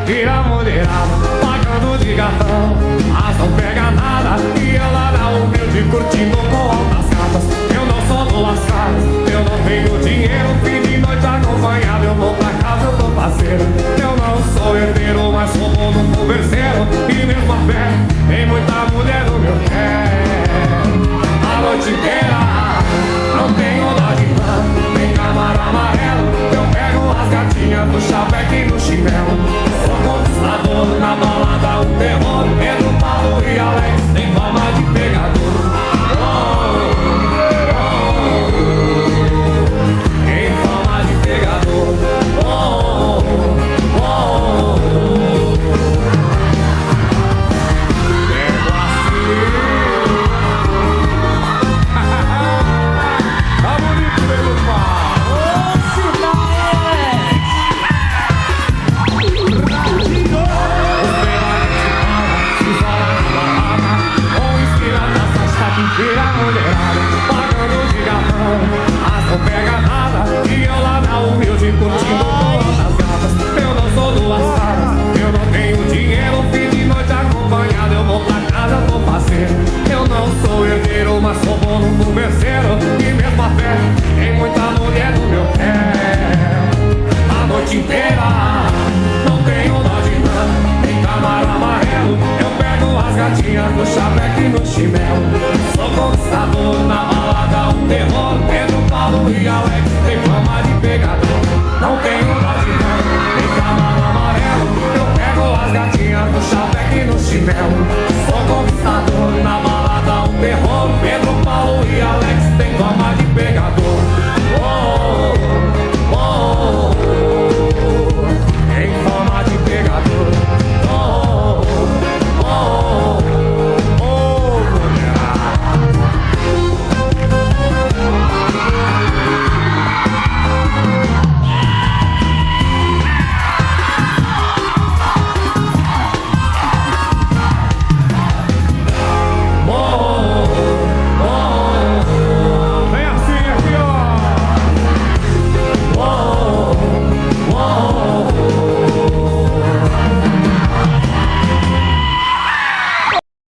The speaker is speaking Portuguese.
e a mulherada pagando de gatão, mas não pega nada. E ela na humilde curtindo com altas cartas. Eu não sou do lascado, eu não tenho dinheiro. Fim de noite acompanhado, eu vou pra casa, eu tô parceiro. Eu não sou herdeiro, mas sou bom no conversa.